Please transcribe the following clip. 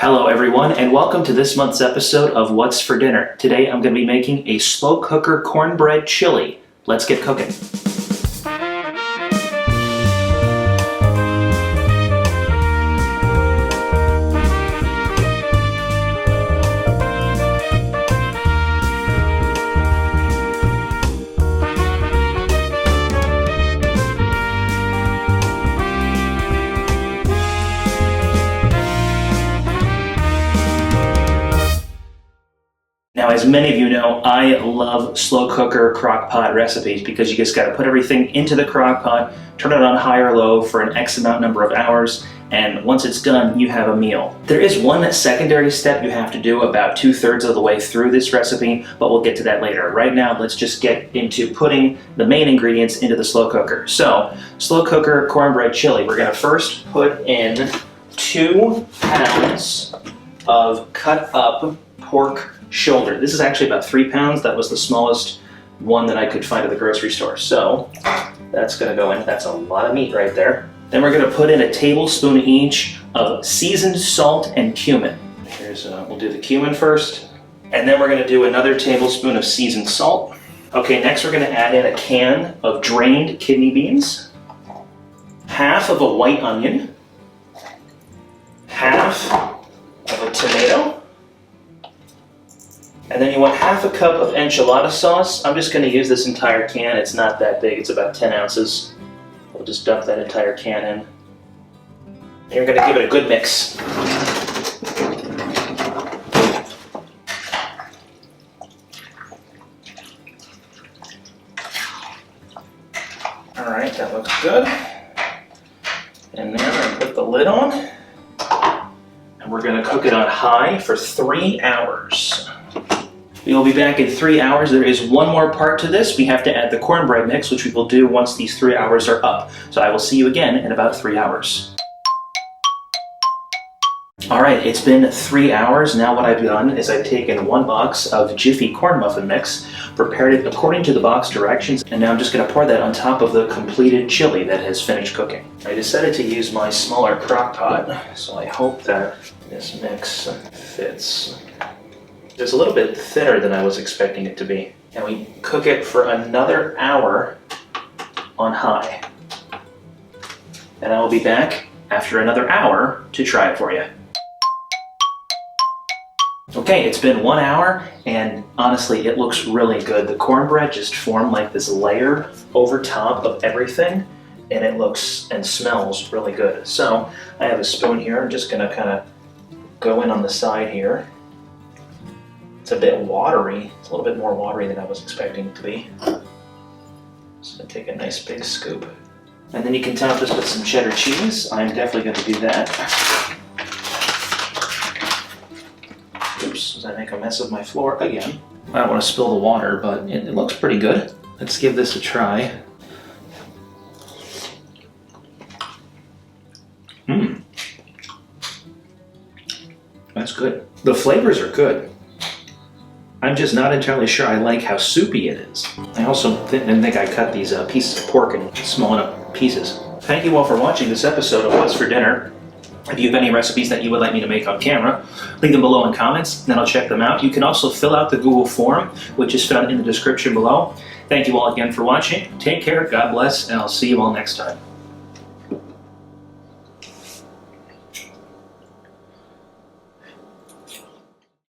Hello everyone, and welcome to this month's episode of What's for Dinner. Today I'm going to be making a slow cooker cornbread chili. Let's get cooking. Now, as many of you know, I love slow cooker crock pot recipes because you just got to put everything into the crock pot, turn it on high or low for an X amount number of hours, and once it's done, you have a meal. There is one secondary step you have to do about 2/3 of the way through this recipe, but we'll get to that later. Right now, let's just get into putting the main ingredients into the slow cooker. So, slow cooker cornbread chili. We're going to first put in 2 pounds of cut up pork shoulder. This is actually about 3 pounds. That was the smallest one that I could find at the grocery store. So that's gonna go in. That's a lot of meat right there. Then we're gonna put in a tablespoon each of seasoned salt and cumin. We'll do the cumin first. And then we're gonna do another tablespoon of seasoned salt. Okay, next we're gonna add in a can of drained kidney beans, half of a white onion, half of a tomato, and then you want half a cup of enchilada sauce. I'm just going to use this entire can. It's not that big. It's about 10 ounces. We'll just dump that entire can in. And you're going to give it a good mix. All right, that looks good. And now I'm going to put the lid on. And we're going to cook it on high for 3 hours. We will be back in 3 hours. There is one more part to this. We have to add the cornbread mix, which we will do once these 3 hours are up. So I will see you again in about 3 hours. All right, it's been 3 hours. Now what I've done is I've taken 1 box of Jiffy corn muffin mix, prepared it according to the box directions, and now I'm just going to pour that on top of the completed chili that has finished cooking. I decided to use my smaller crock pot, so I hope that this mix fits. It's a little bit thinner than I was expecting it to be. And we cook it for another hour on high. And I will be back after another hour to try it for you. Okay, it's been 1 hour, and honestly, it looks really good. The cornbread just formed like this layer over top of everything, and it looks and smells really good. So I have a spoon here. I'm just gonna kind of go in on the side here. It's a bit watery. It's a little bit more watery than I was expecting it to be. Just gonna take a nice big scoop. And then you can top this with some cheddar cheese. I'm definitely gonna do that. Oops, did I make a mess of my floor again? I don't want to spill the water, but it looks pretty good. Let's give this a try. That's good. The flavors are good. I'm just not entirely sure I like how soupy it is. I also didn't think I cut these pieces of pork in small enough pieces. Thank you all for watching this episode of What's for Dinner. If you have any recipes that you would like me to make on camera, leave them below in comments, then I'll check them out. You can also fill out the Google form, which is found in the description below. Thank you all again for watching. Take care, God bless, and I'll see you all next time.